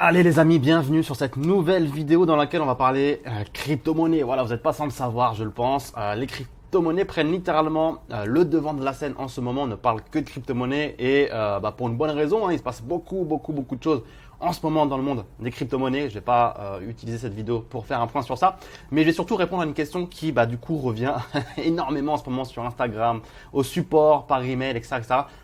Allez les amis, bienvenue sur cette nouvelle vidéo dans laquelle on va parler crypto-monnaie. Voilà, vous n'êtes pas sans le savoir, je le pense. Les crypto-monnaies prennent littéralement le devant de la scène en ce moment. On ne parle que de crypto-monnaies et pour une bonne raison, il se passe beaucoup de choses en ce moment dans le monde des crypto-monnaies. Je vais pas utiliser cette vidéo pour faire un point sur ça, mais je vais surtout répondre à une question qui du coup revient énormément en ce moment sur Instagram, au support, par email, etc.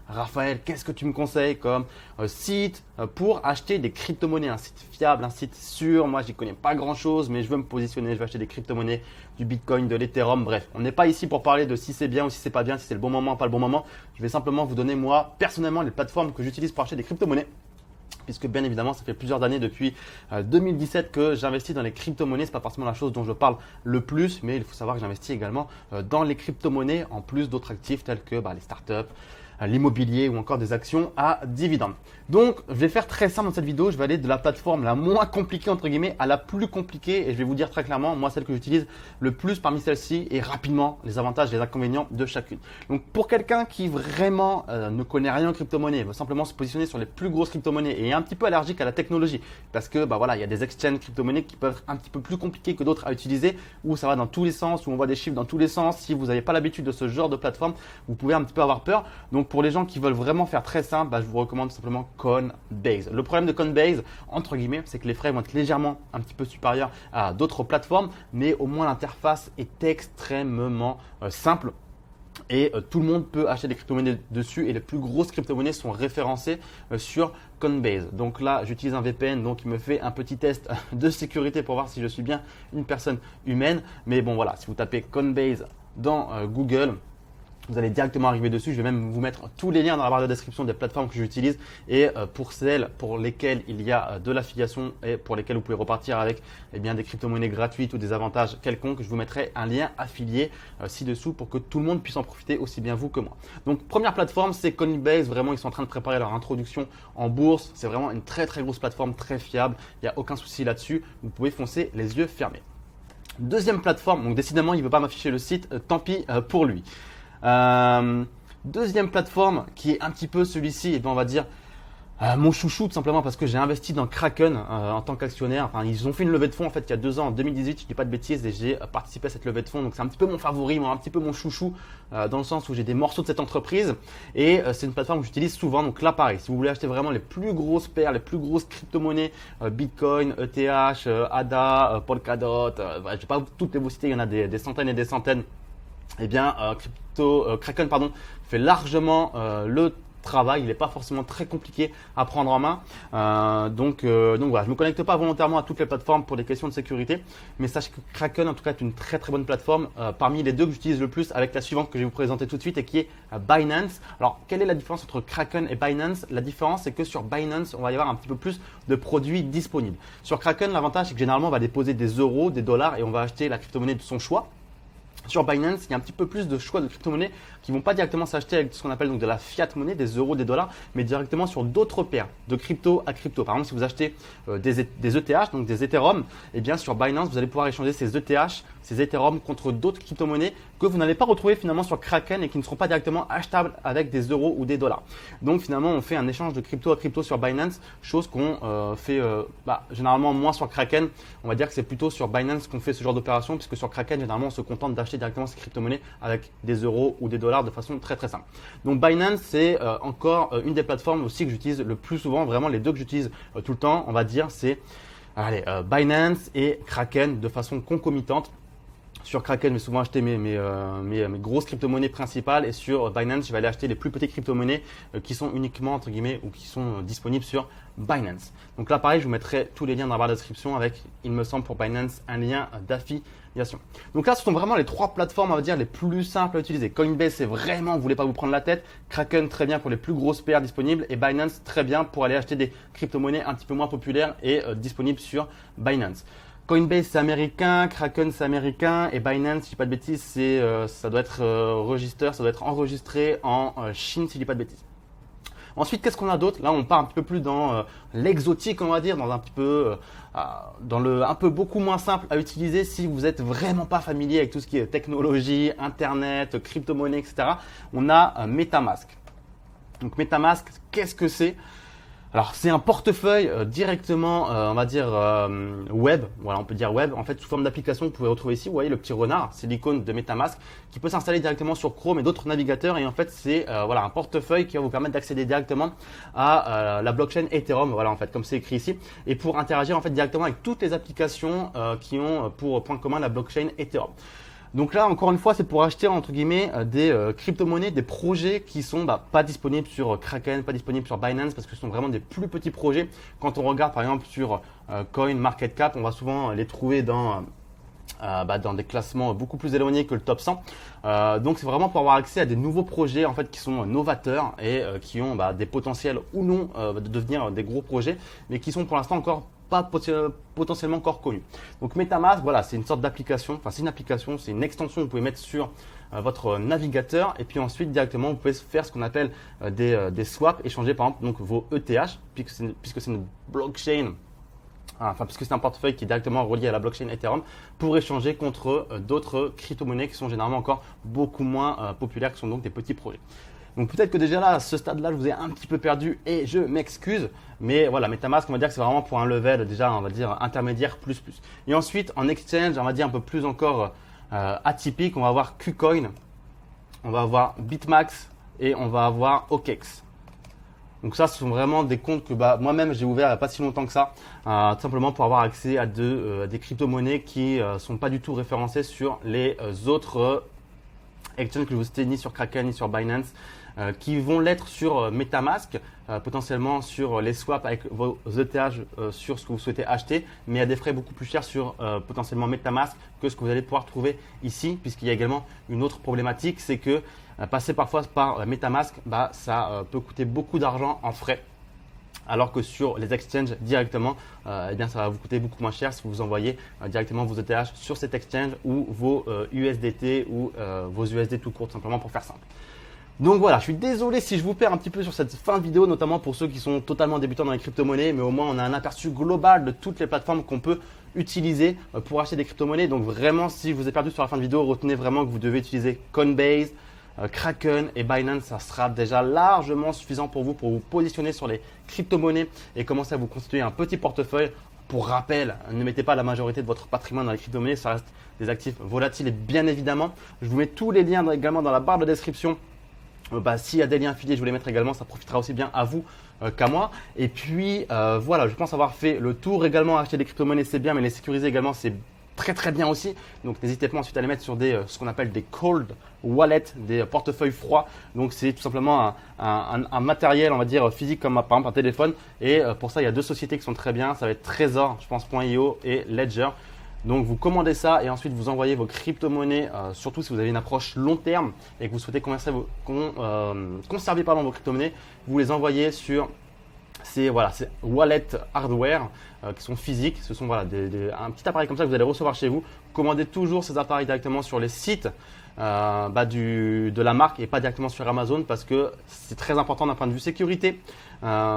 Raphaël, qu'est-ce que tu me conseilles comme site pour acheter des crypto-monnaies? Un site fiable, un site sûr. Moi, j'y connais pas grand-chose, mais je veux me positionner, je veux acheter des crypto-monnaies, du Bitcoin, de l'Ethereum. Bref, on n'est pas ici pour parler de si c'est bien ou si c'est pas bien, si c'est le bon moment, pas le bon moment. Je vais simplement vous donner moi, personnellement, les plateformes que j'utilise pour acheter des crypto-monnaies. Puisque bien évidemment, ça fait plusieurs années depuis 2017 que j'investis dans les crypto-monnaies. C'est pas forcément la chose dont je parle le plus, mais il faut savoir que j'investis également dans les crypto-monnaies en plus d'autres actifs tels que les startups, l'immobilier ou encore des actions à dividendes. Donc, je vais faire très simple dans cette vidéo. Je vais aller de la plateforme la moins compliquée entre guillemets à la plus compliquée et je vais vous dire très clairement, moi, celle que j'utilise le plus parmi celles-ci et rapidement les avantages et les inconvénients de chacune. Donc, pour quelqu'un qui vraiment ne connaît rien en crypto-monnaie, veut simplement se positionner sur les plus grosses crypto-monnaies et est un petit peu allergique à la technologie parce que voilà, il y a des exchanges crypto-monnaies qui peuvent être un petit peu plus compliqués que d'autres à utiliser où ça va dans tous les sens, où on voit des chiffres dans tous les sens. Si vous n'avez pas l'habitude de ce genre de plateforme, vous pouvez un petit peu avoir peur. Donc, pour les gens qui veulent vraiment faire très simple, je vous recommande tout simplement Coinbase. Le problème de Coinbase, entre guillemets, c'est que les frais vont être légèrement un petit peu supérieurs à d'autres plateformes, mais au moins l'interface est extrêmement simple. Et tout le monde peut acheter des crypto-monnaies dessus et les plus grosses crypto-monnaies sont référencées sur Coinbase. Donc là, j'utilise un VPN, donc il me fait un petit test de sécurité pour voir si je suis bien une personne humaine. Mais bon voilà, si vous tapez Coinbase dans Google, vous allez directement arriver dessus. Je vais même vous mettre tous les liens dans la barre de description des plateformes que j'utilise et pour celles pour lesquelles il y a de l'affiliation et pour lesquelles vous pouvez repartir avec des crypto-monnaies gratuites ou des avantages quelconques, je vous mettrai un lien affilié ci-dessous pour que tout le monde puisse en profiter, aussi bien vous que moi. Donc première plateforme, c'est Coinbase. Vraiment, ils sont en train de préparer leur introduction en bourse. C'est vraiment une très grosse plateforme, très fiable. Il n'y a aucun souci là-dessus. Vous pouvez foncer les yeux fermés. Deuxième plateforme, donc décidément, il ne veut pas m'afficher le site, tant pis pour lui. Deuxième plateforme qui est un petit peu celui-ci, on va dire mon chouchou tout simplement parce que j'ai investi dans Kraken en tant qu'actionnaire. Enfin, ils ont fait une levée de fonds en fait il y a 2 ans, en 2018, je dis pas de bêtises, et j'ai participé à cette levée de fonds. Donc c'est un petit peu mon favori, un petit peu mon chouchou dans le sens où j'ai des morceaux de cette entreprise et c'est une plateforme que j'utilise souvent. Donc là pareil, si vous voulez acheter vraiment les plus grosses paires, les plus grosses crypto-monnaies, Bitcoin, ETH, ADA, Polkadot, je vais pas toutes les vous citer, il y en a des centaines et des centaines. Kraken fait largement le travail. Il n'est pas forcément très compliqué à prendre en main. Donc voilà, je me connecte pas volontairement à toutes les plateformes pour des questions de sécurité, mais sachez que Kraken en tout cas est une très bonne plateforme parmi les deux que j'utilise le plus, avec la suivante que je vais vous présenter tout de suite et qui est Binance. Alors quelle est la différence entre Kraken et Binance? La différence c'est que sur Binance on va y avoir un petit peu plus de produits disponibles. Sur Kraken, l'avantage c'est que généralement on va déposer des euros, des dollars et on va acheter la crypto-monnaie de son choix. Sur Binance, il y a un petit peu plus de choix de crypto-monnaies qui vont pas directement s'acheter avec ce qu'on appelle donc de la fiat monnaie, des euros, des dollars, mais directement sur d'autres paires de crypto à crypto. Par exemple, si vous achetez des ETH, donc des Ethereum, bien sur Binance, vous allez pouvoir échanger ces ETH, ces Ethereum contre d'autres crypto-monnaies que vous n'allez pas retrouver finalement sur Kraken et qui ne seront pas directement achetables avec des euros ou des dollars. Donc finalement, on fait un échange de crypto à crypto sur Binance, chose qu'on fait généralement moins sur Kraken. On va dire que c'est plutôt sur Binance qu'on fait ce genre d'opération, puisque sur Kraken, généralement, on se contente d'acheter directement ces crypto-monnaies avec des euros ou des dollars de façon très simple. Donc Binance, c'est encore une des plateformes aussi que j'utilise le plus souvent. Vraiment, les deux que j'utilise tout le temps, on va dire, c'est Binance et Kraken de façon concomitante. Sur Kraken, je vais souvent acheter mes grosses crypto-monnaies principales et sur Binance, je vais aller acheter les plus petites crypto-monnaies qui sont uniquement, entre guillemets, ou qui sont disponibles sur Binance. Donc là, pareil, je vous mettrai tous les liens dans la barre de description avec, il me semble, pour Binance, un lien d'affiliation. Donc là, ce sont vraiment les 3 plateformes, on va dire, les plus simples à utiliser. Coinbase, c'est vraiment, vous voulez pas vous prendre la tête. Kraken, très bien pour les plus grosses paires disponibles. Et Binance, très bien pour aller acheter des crypto-monnaies un petit peu moins populaires et disponibles sur Binance. Coinbase c'est américain, Kraken c'est américain et Binance, si je dis pas de bêtises, ça doit être enregistré en Chine si je dis pas de bêtises. Ensuite, qu'est-ce qu'on a d'autre? Là, on part un petit peu plus dans l'exotique, on va dire, dans un petit peu dans le un peu beaucoup moins simple à utiliser si vous êtes vraiment pas familier avec tout ce qui est technologie, internet, crypto-monnaie, etc. On a MetaMask. Donc MetaMask, qu'est-ce que c'est? Alors c'est un portefeuille directement, on va dire web, voilà on peut dire web, en fait sous forme d'application vous pouvez retrouver ici, vous voyez le petit renard, c'est l'icône de MetaMask qui peut s'installer directement sur Chrome et d'autres navigateurs et en fait c'est voilà un portefeuille qui va vous permettre d'accéder directement à la blockchain Ethereum, voilà en fait comme c'est écrit ici, et pour interagir en fait directement avec toutes les applications qui ont pour point commun la blockchain Ethereum. Donc là, encore une fois, c'est pour acheter entre guillemets des crypto-monnaies, des projets qui sont pas disponibles sur Kraken, pas disponibles sur Binance parce que ce sont vraiment des plus petits projets. Quand on regarde par exemple sur CoinMarketCap, on va souvent les trouver dans des classements beaucoup plus éloignés que le top 100. Donc c'est vraiment pour avoir accès à des nouveaux projets en fait qui sont novateurs et qui ont des potentiels ou non de devenir des gros projets, mais qui sont pour l'instant encore pas potentiellement encore connus. Donc MetaMask, voilà, c'est une sorte d'application, enfin c'est une application, c'est une extension que vous pouvez mettre sur votre navigateur et puis ensuite directement vous pouvez faire ce qu'on appelle des swaps, échanger par exemple donc vos ETH puisque c'est une blockchain. Enfin, puisque c'est un portefeuille qui est directement relié à la blockchain Ethereum pour échanger contre d'autres crypto-monnaies qui sont généralement encore beaucoup moins populaires, qui sont donc des petits projets. Donc peut-être que déjà là, à ce stade-là, je vous ai un petit peu perdu et je m'excuse. Mais voilà, MetaMask, on va dire que c'est vraiment pour un level déjà, on va dire intermédiaire plus. Et ensuite, en exchange, on va dire un peu plus encore atypique, on va avoir KuCoin, on va avoir BitMax et on va avoir OKEx. Donc ça, ce sont vraiment des comptes que moi-même j'ai ouvert il n'y a pas si longtemps que ça, tout simplement pour avoir accès à des crypto-monnaies qui sont pas du tout référencées sur les autres exchanges que je vous cite ni sur Kraken ni sur Binance, qui vont l'être sur MetaMask, potentiellement sur les swaps avec vos ETH sur ce que vous souhaitez acheter, mais à des frais beaucoup plus chers sur potentiellement MetaMask que ce que vous allez pouvoir trouver ici, puisqu'il y a également une autre problématique, c'est que passer parfois par MetaMask, ça peut coûter beaucoup d'argent en frais. Alors que sur les exchanges directement, eh bien, ça va vous coûter beaucoup moins cher si vous envoyez directement vos ETH sur cet exchange ou vos USDT ou vos USD tout court, tout simplement pour faire simple. Donc voilà, je suis désolé si je vous perds un petit peu sur cette fin de vidéo, notamment pour ceux qui sont totalement débutants dans les crypto-monnaies, mais au moins on a un aperçu global de toutes les plateformes qu'on peut utiliser pour acheter des crypto-monnaies. Donc vraiment, si je vous ai perdu sur la fin de vidéo, retenez vraiment que vous devez utiliser Coinbase, Kraken et Binance, ça sera déjà largement suffisant pour vous positionner sur les crypto-monnaies et commencer à vous constituer un petit portefeuille. Pour rappel, ne mettez pas la majorité de votre patrimoine dans les crypto-monnaies, ça reste des actifs volatiles et bien évidemment, je vous mets tous les liens également dans la barre de description. S'il y a des liens affiliés, je vais les mettre également, ça profitera aussi bien à vous qu'à moi. Et puis voilà, je pense avoir fait le tour. Également, acheter des crypto-monnaies c'est bien, mais les sécuriser également c'est très bien aussi. Donc n'hésitez pas ensuite à les mettre sur ce qu'on appelle des cold wallets, des portefeuilles froids. Donc c'est tout simplement un matériel, on va dire physique comme par exemple un téléphone. Et pour ça, il y a deux sociétés qui sont très bien. Ça va être Trezor, je pense .io et Ledger. Donc vous commandez ça et ensuite vous envoyez vos crypto-monnaies, surtout si vous avez une approche long terme et que vous souhaitez conserver vos crypto-monnaies, vous les envoyez sur ces wallet hardware qui sont physiques. Ce sont un petit appareil comme ça que vous allez recevoir chez vous. Commandez toujours ces appareils directement sur les sites de la marque et pas directement sur Amazon parce que c'est très important d'un point de vue sécurité.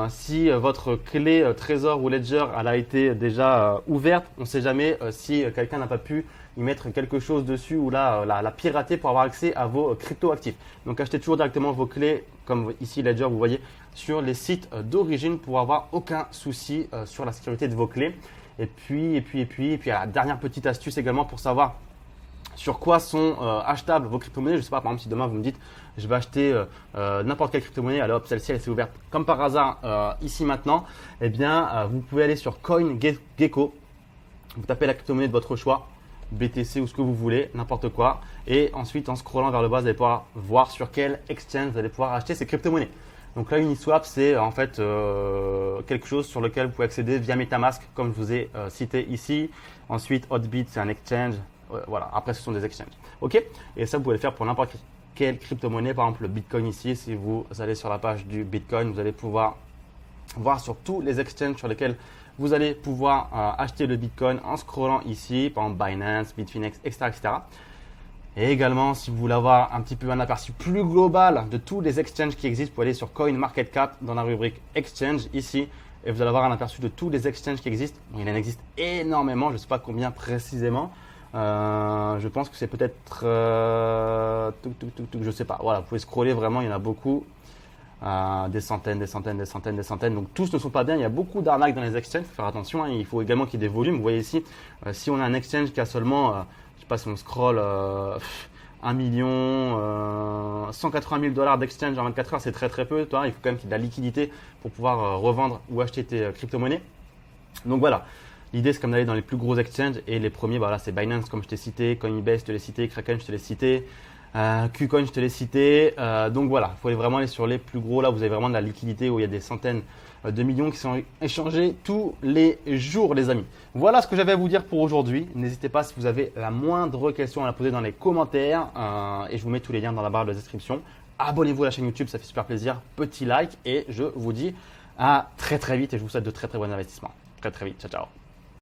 Si votre clé Trezor ou Ledger elle a été déjà ouverte, on ne sait jamais si quelqu'un n'a pas pu y mettre quelque chose dessus ou la pirater pour avoir accès à vos crypto actifs. Donc achetez toujours directement vos clés comme ici Ledger, vous voyez, sur les sites d'origine pour avoir aucun souci sur la sécurité de vos clés. Et puis la dernière petite astuce également pour savoir sur quoi sont achetables vos crypto-monnaies. Je ne sais pas, par exemple, si demain vous me dites je vais acheter n'importe quelle crypto-monnaie, alors hop, celle-ci elle s'est ouverte comme par hasard ici maintenant, eh bien vous pouvez aller sur CoinGecko, vous tapez la crypto-monnaie de votre choix, BTC ou ce que vous voulez, n'importe quoi, et ensuite en scrollant vers le bas, vous allez pouvoir voir sur quel exchange vous allez pouvoir acheter ces crypto-monnaies. Donc là, Uniswap, c'est en fait quelque chose sur lequel vous pouvez accéder via MetaMask, comme je vous ai cité ici. Ensuite, Hotbit, c'est un exchange. Voilà, après, ce sont des exchanges. OK? Et ça, vous pouvez le faire pour n'importe quelle crypto-monnaie. Par exemple, le Bitcoin ici, si vous allez sur la page du Bitcoin, vous allez pouvoir voir sur tous les exchanges sur lesquels vous allez pouvoir acheter le Bitcoin en scrollant ici, par exemple Binance, Bitfinex, etc. Et également, si vous voulez avoir un petit peu un aperçu plus global de tous les exchanges qui existent, vous pouvez aller sur CoinMarketCap dans la rubrique Exchange ici et vous allez avoir un aperçu de tous les exchanges qui existent. Bon, il en existe énormément, je ne sais pas combien précisément. Je pense que c'est peut-être, je sais pas. Voilà, vous pouvez scroller vraiment, il y en a beaucoup. des centaines, des centaines, des centaines, des centaines. Donc tous ne sont pas bien. Il y a beaucoup d'arnaques dans les exchanges. Il faut faire attention. Hein. Il faut également qu'il y ait des volumes. Vous voyez ici, si on a un exchange qui a seulement, je sais pas si on scroll, 1 million, 180 000 dollars d'exchange en 24 heures, c'est très très peu. Toi, il faut quand même qu'il y ait de la liquidité pour pouvoir revendre ou acheter tes crypto-monnaies. Donc voilà. L'idée, c'est comme d'aller dans les plus gros exchanges et les premiers, bah là, c'est Binance, comme je t'ai cité, Coinbase, je te l'ai cité, Kraken, je te l'ai cité, KuCoin, je te l'ai cité. Donc voilà, il faut vraiment aller sur les plus gros. Là, vous avez vraiment de la liquidité où il y a des centaines de millions qui sont échangés tous les jours, les amis. Voilà ce que j'avais à vous dire pour aujourd'hui. N'hésitez pas si vous avez la moindre question à la poser dans les commentaires et je vous mets tous les liens dans la barre de description. Abonnez-vous à la chaîne YouTube, ça fait super plaisir. Petit like et je vous dis à très très vite et je vous souhaite de très très bons investissements. Très très vite. Ciao, ciao.